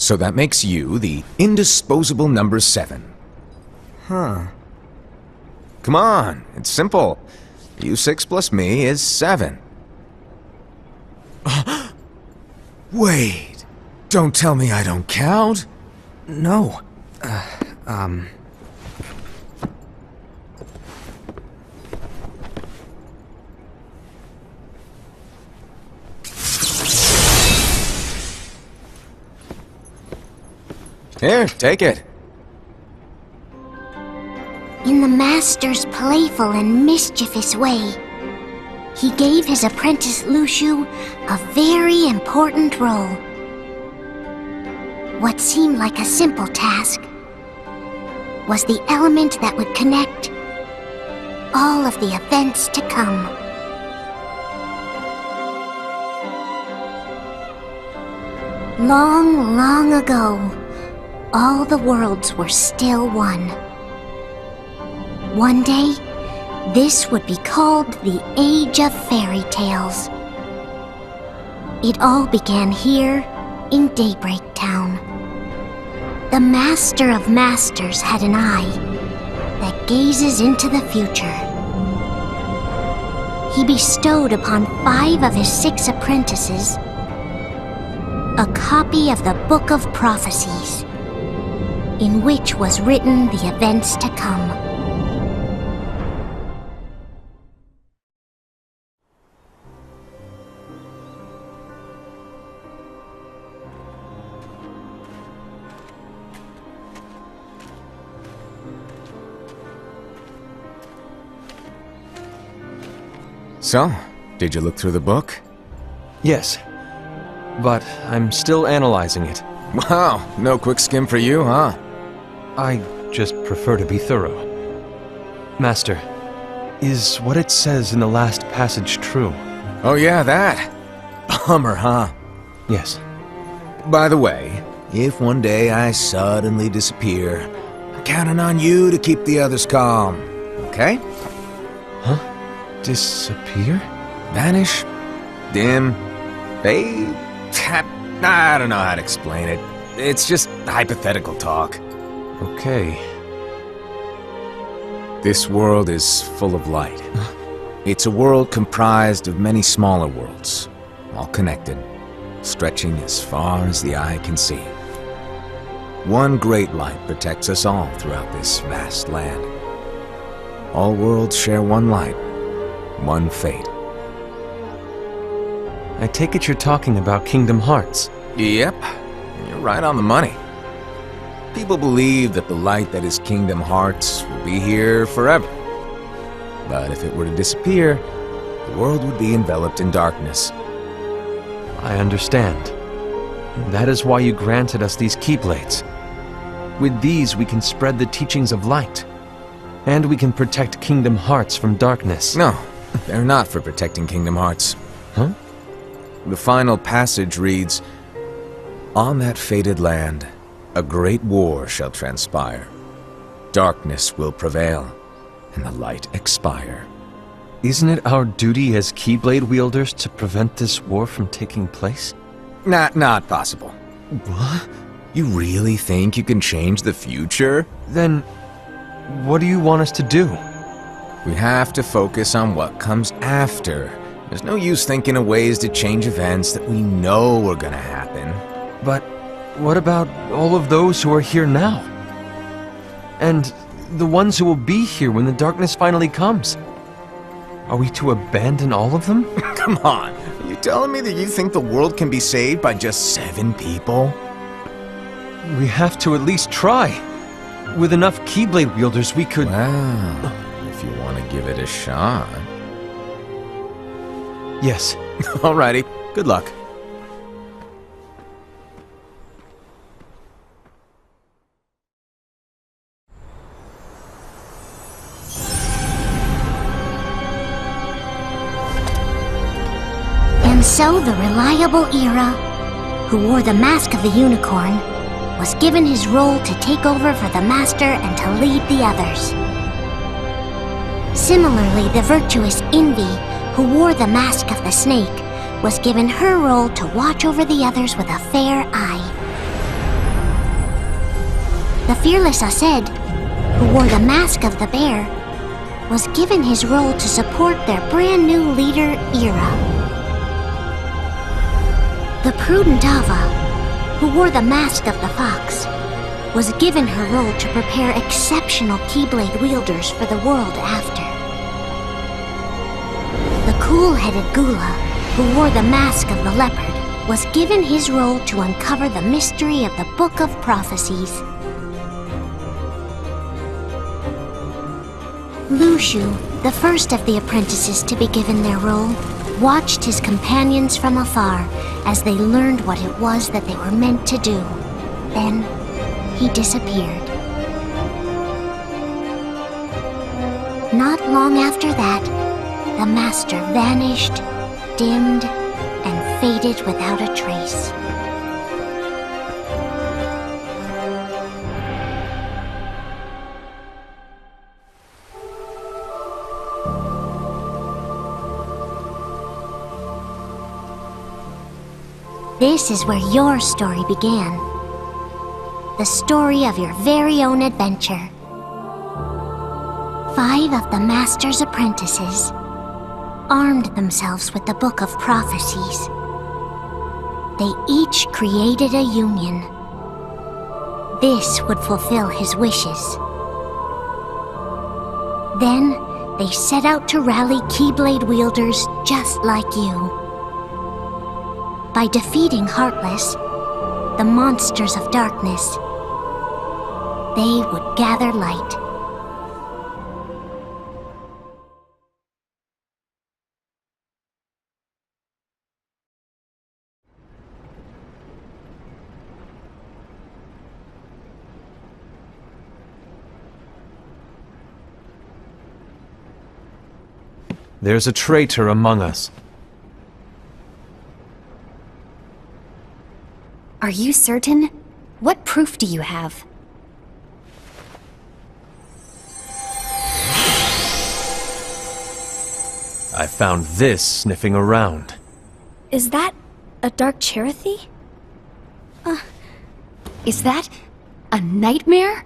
So that makes you the indisposable number 7. Huh. Come on, it's simple. You 6 plus me is 7. Wait, don't tell me I don't count? No. Here, take it. In the master's playful and mischievous way, he gave his apprentice Lushu a very important role. What seemed like a simple task was the element that would connect all of the events to come. Long, long ago, all the worlds were still one. One day, this would be called the Age of Fairy Tales. It all began here in Daybreak Town. The Master of Masters had an eye that gazes into the future. He bestowed upon 5 of his 6 apprentices a copy of the Book of Prophecies, in which was written the events to come. So, did you look through the book? Yes. But I'm still analyzing it. Wow, no quick skim for you, huh? I just prefer to be thorough. Master, is what it says in the last passage true? Oh yeah, that. Bummer, huh? Yes. By the way, if one day I suddenly disappear, I'm counting on you to keep the others calm, okay? Huh? Disappear? Vanish? Dim? Fade? I don't know how to explain it. It's just hypothetical talk. Okay. This world is full of light. It's a world comprised of many smaller worlds, all connected, stretching as far as the eye can see. One great light protects us all throughout this vast land. All worlds share one light, one fate. I take it you're talking about Kingdom Hearts. Yep, you're right on the money. People believe that the light that is Kingdom Hearts will be here forever. But if it were to disappear, the world would be enveloped in darkness. I understand. That is why you granted us these Keyblades. With these we can spread the teachings of light. And we can protect Kingdom Hearts from darkness. No, they're not for protecting Kingdom Hearts. Huh? The final passage reads, "On that fated land, a great war shall transpire. Darkness will prevail, and the light expire." Isn't it our duty as Keyblade wielders to prevent this war from taking place? Not possible. What? You really think you can change the future? Then, what do you want us to do? We have to focus on what comes after. There's no use thinking of ways to change events that we know are gonna happen. But what about all of those who are here now? And the ones who will be here when the darkness finally comes? Are we to abandon all of them? Come on, are you telling me that you think the world can be saved by just 7 people? We have to at least try. With enough Keyblade wielders, we could... Well, if you want to give it a shot. Yes. Alrighty, good luck. And so the reliable Era, who wore the mask of the unicorn, was given his role to take over for the Master and to lead the others. Similarly, the virtuous Envy, who wore the mask of the snake, was given her role to watch over the others with a fair eye. The fearless Ased, who wore the mask of the bear, was given his role to support their brand new leader, Ira. The prudent Ava, who wore the mask of the fox, was given her role to prepare exceptional Keyblade wielders for the world after. The cool-headed Gula, who wore the mask of the leopard, was given his role to uncover the mystery of the Book of Prophecies. Lushu, the first of the apprentices to be given their role, watched his companions from afar as they learned what it was that they were meant to do. Then, he disappeared. Not long after that, the master vanished, dimmed, and faded without a trace. This is where your story began. The story of your very own adventure. 5 of the Master's apprentices armed themselves with the Book of Prophecies. They each created a union. This would fulfill his wishes. Then, they set out to rally Keyblade wielders just like you. By defeating Heartless, the monsters of darkness, they would gather light. There's a traitor among us. Are you certain? What proof do you have? I found this sniffing around. Is that a dark Cherothy? Is that a nightmare?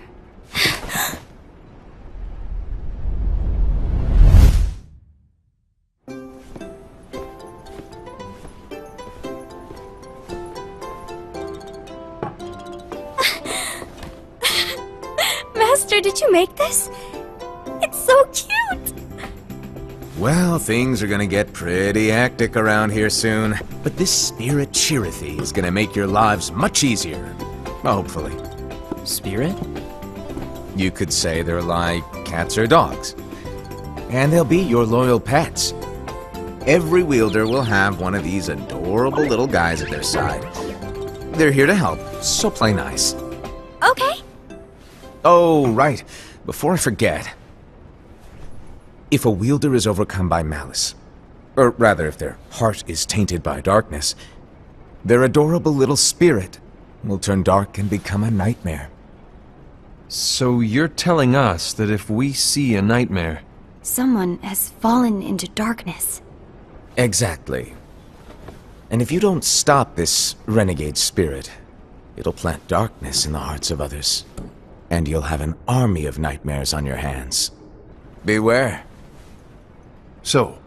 Master, did you make this? It's so cute! Well, things are gonna get pretty hectic around here soon. But this spirit Cherothy is gonna make your lives much easier. Hopefully. Spirit? You could say they're like cats or dogs. And they'll be your loyal pets. Every wielder will have one of these adorable little guys at their side. They're here to help, so play nice. Okay. Oh, right. Before I forget. If a wielder is overcome by malice, or rather if their heart is tainted by darkness, their adorable little spirit will turn dark and become a nightmare. So you're telling us that if we see a nightmare... Someone has fallen into darkness. Exactly. And if you don't stop this renegade spirit, it'll plant darkness in the hearts of others. And you'll have an army of nightmares on your hands. Beware. So,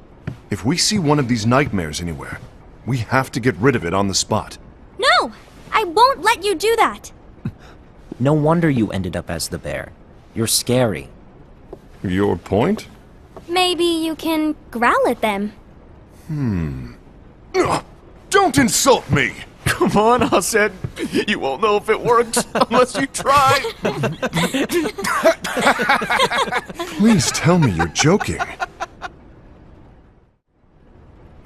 if we see one of these nightmares anywhere, we have to get rid of it on the spot. No! I won't let you do that! No wonder you ended up as the bear. You're scary. Your point? Maybe you can growl at them. Don't insult me! Come on, Ased. You won't know if it works unless you try. Please tell me you're joking.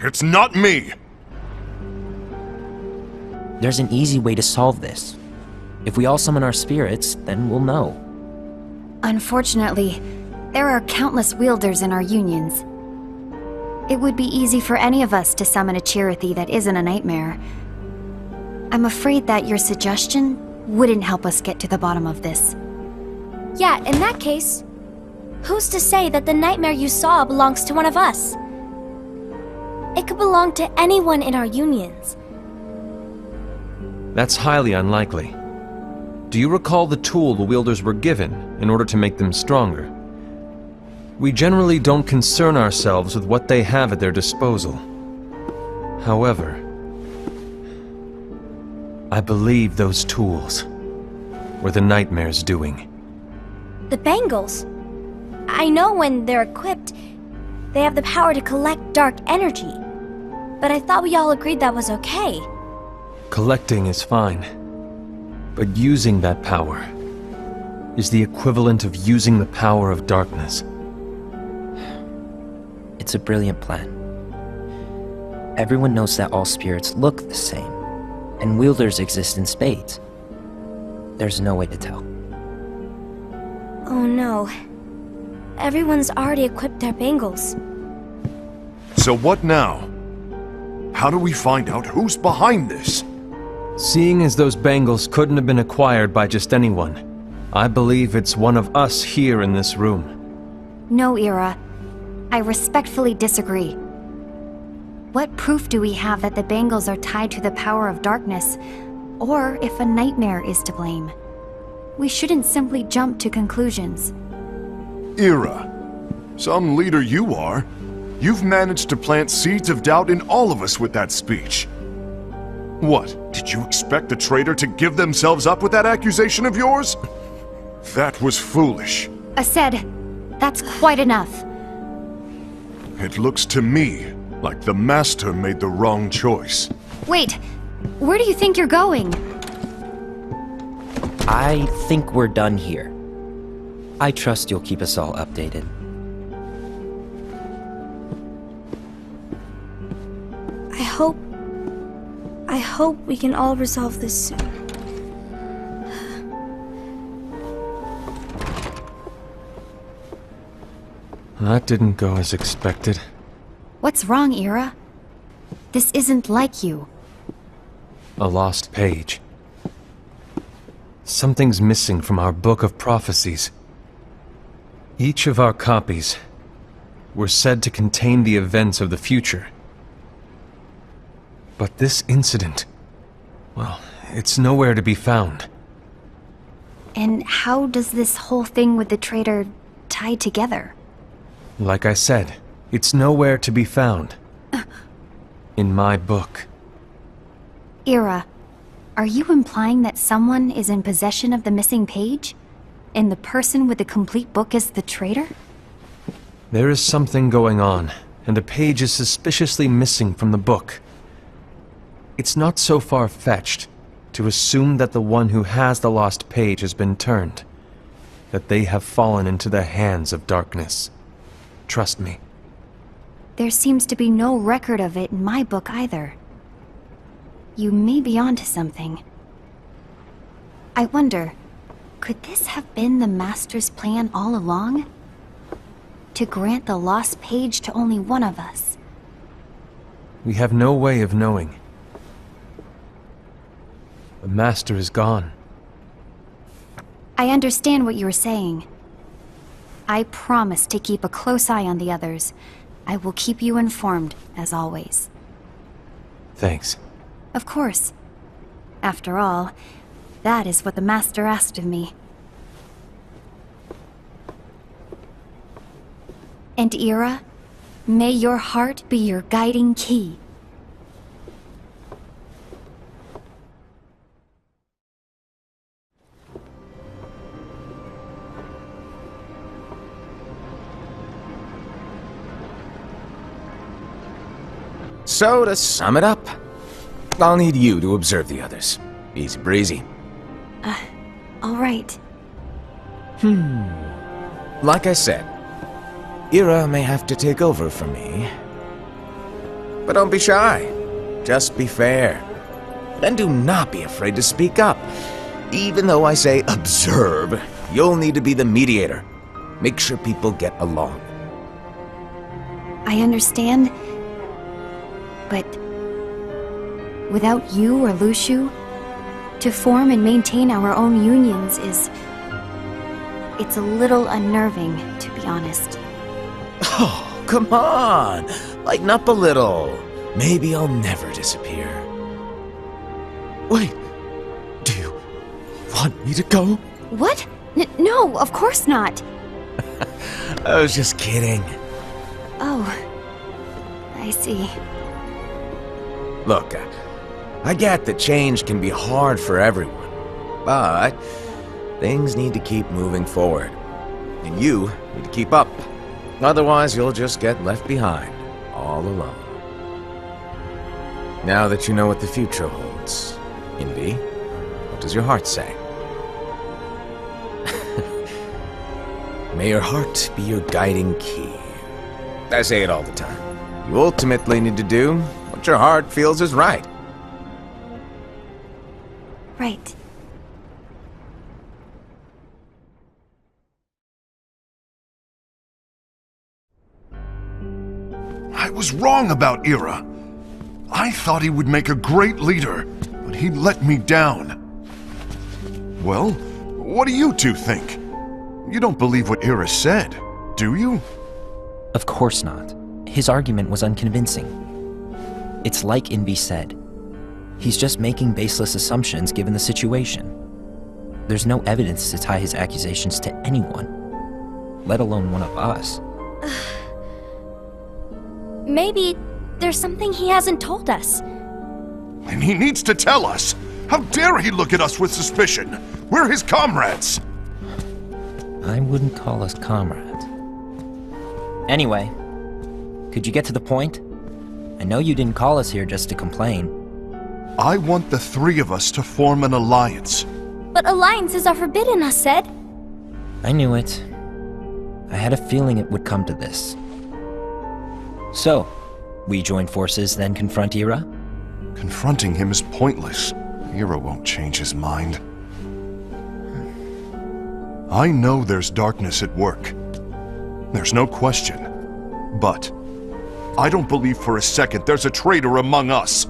It's not me! There's an easy way to solve this. If we all summon our spirits, then we'll know. Unfortunately, there are countless wielders in our unions. It would be easy for any of us to summon a Cherothy that isn't a nightmare. I'm afraid that your suggestion wouldn't help us get to the bottom of this. Yeah, in that case, who's to say that the nightmare you saw belongs to one of us? It could belong to anyone in our unions. That's highly unlikely. do you recall the tool the wielders were given in order to make them stronger? We generally don't concern ourselves with what they have at their disposal. However, I believe those tools were the Nightmare's doing. The bangles. I know when they're equipped, they have the power to collect dark energy. But I thought we all agreed that was okay. Collecting is fine, but using that power is the equivalent of using the power of darkness. It's a brilliant plan. Everyone knows that all spirits look the same, and wielders exist in spades. There's no way to tell. Oh no. Everyone's already equipped their bangles. So what now? How do we find out who's behind this? Seeing as those bangles couldn't have been acquired by just anyone, I believe it's one of us here in this room. No, Ira. I respectfully disagree. What proof do we have that the bangles are tied to the power of darkness, or if a nightmare is to blame? We shouldn't simply jump to conclusions. Ira, some leader you are. You've managed to plant seeds of doubt in all of us with that speech. What, did you expect the traitor to give themselves up with that accusation of yours? That was foolish. Aced, that's quite enough. It looks to me like the Master made the wrong choice. Wait, where do you think you're going? I think we're done here. I trust you'll keep us all updated. I hope we can all resolve this soon. That didn't go as expected. What's wrong, Ira? This isn't like you. A lost page. Something's missing from our book of prophecies. Each of our copies were said to contain the events of the future. But this incident, well, it's nowhere to be found. And how does this whole thing with the traitor tie together? Like I said, it's nowhere to be found. In my book. Ira, are you implying that someone is in possession of the missing page? And the person with the complete book is the traitor? There is something going on, and a page is suspiciously missing from the book. It's not so far-fetched to assume that the one who has the lost page has been turned, that they have fallen into the hands of darkness. Trust me. There seems to be no record of it in my book either. You may be onto something. I wonder, could this have been the Master's plan all along? To grant the lost page to only one of us? We have no way of knowing. The Master is gone. I understand what you were saying. I promise to keep a close eye on the others. I will keep you informed, as always. Thanks. Of course. After all, that is what the Master asked of me. And Ira, may your heart be your guiding key. So, to sum it up, I'll need you to observe the others. Easy breezy. All right. Like I said, Ira may have to take over for me. But don't be shy. Just be fair. And do not be afraid to speak up. Even though I say observe, you'll need to be the mediator. Make sure people get along. I understand. But without you or Luciu, to form and maintain our own unions is... it's a little unnerving, to be honest. Oh, come on! Lighten up a little. Maybe I'll never disappear. Wait, do you want me to go? What? No, of course not. I was just kidding. Oh, I see. Look, I get that change can be hard for everyone, but things need to keep moving forward. And you need to keep up. Otherwise, you'll just get left behind, all alone. Now that you know what the future holds, Envy, what does your heart say? May your heart be your guiding key. I say it all the time. You ultimately need to do what your heart feels is right. Right. I was wrong about Ira. I thought he would make a great leader, but he let me down. Well, what do you two think? You don't believe what Ira said, do you? Of course not. His argument was unconvincing. It's like Envy said. He's just making baseless assumptions given the situation. There's no evidence to tie his accusations to anyone, let alone one of us. Maybe there's something he hasn't told us. And he needs to tell us. How dare he look at us with suspicion? We're his comrades. I wouldn't call us comrades. Anyway, could you get to the point? I know you didn't call us here just to complain. I want the three of us to form an alliance. But alliances are forbidden, us said. I knew it. I had a feeling it would come to this. So, we join forces, then confront Ira? Confronting him is pointless. Ira won't change his mind. I know there's darkness at work. There's no question. But I don't believe for a second there's a traitor among us.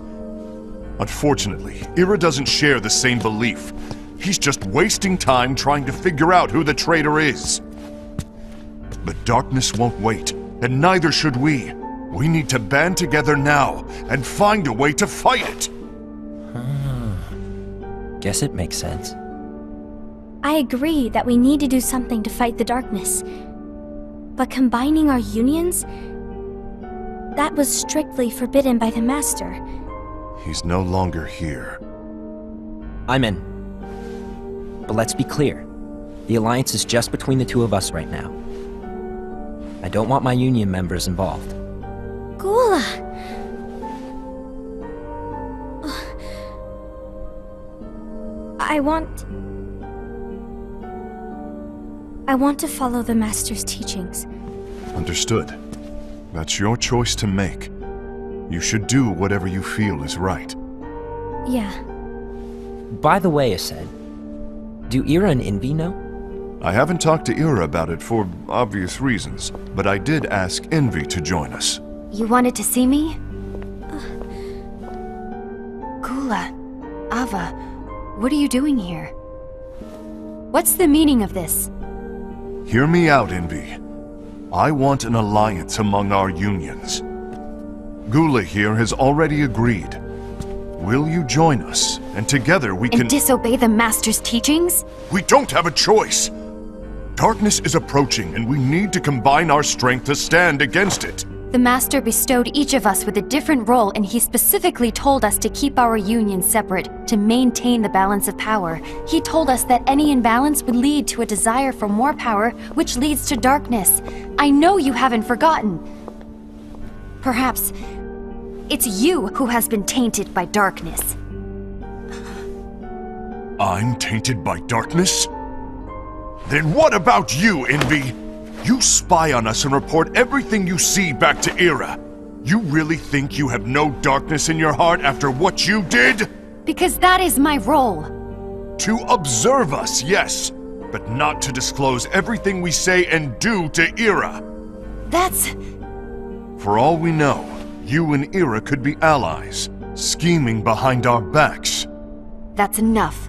Unfortunately, Ira doesn't share the same belief. He's just wasting time trying to figure out who the traitor is. The darkness won't wait, and neither should we. We need to band together now and find a way to fight it. Guess it makes sense. I agree that we need to do something to fight the darkness. But combining our unions? That was strictly forbidden by the Master. He's no longer here. I'm in. But let's be clear. The alliance is just between the two of us right now. I don't want my union members involved. Gula! I want to follow the Master's teachings. Understood. That's your choice to make. You should do whatever you feel is right. Yeah. By the way, Ased, do Ira and Envy know? I haven't talked to Ira about it for obvious reasons, but I did ask Envy to join us. You wanted to see me? Gula, Ava, what are you doing here? What's the meaning of this? Hear me out, Envy. I want an alliance among our unions. Gula here has already agreed. Will you join us? And together we can— And disobey the Master's teachings? We don't have a choice! Darkness is approaching, and we need to combine our strength to stand against it. The Master bestowed each of us with a different role, and he specifically told us to keep our union separate, to maintain the balance of power. He told us that any imbalance would lead to a desire for more power, which leads to darkness. I know you haven't forgotten. Perhaps it's you who has been tainted by darkness. I'm tainted by darkness? Then what about you, Envy? You spy on us and report everything you see back to Ira. You really think you have no darkness in your heart after what you did? Because that is my role. To observe us, yes, but not to disclose everything we say and do to Ira. That's... For all we know, you and Ira could be allies, scheming behind our backs. That's enough.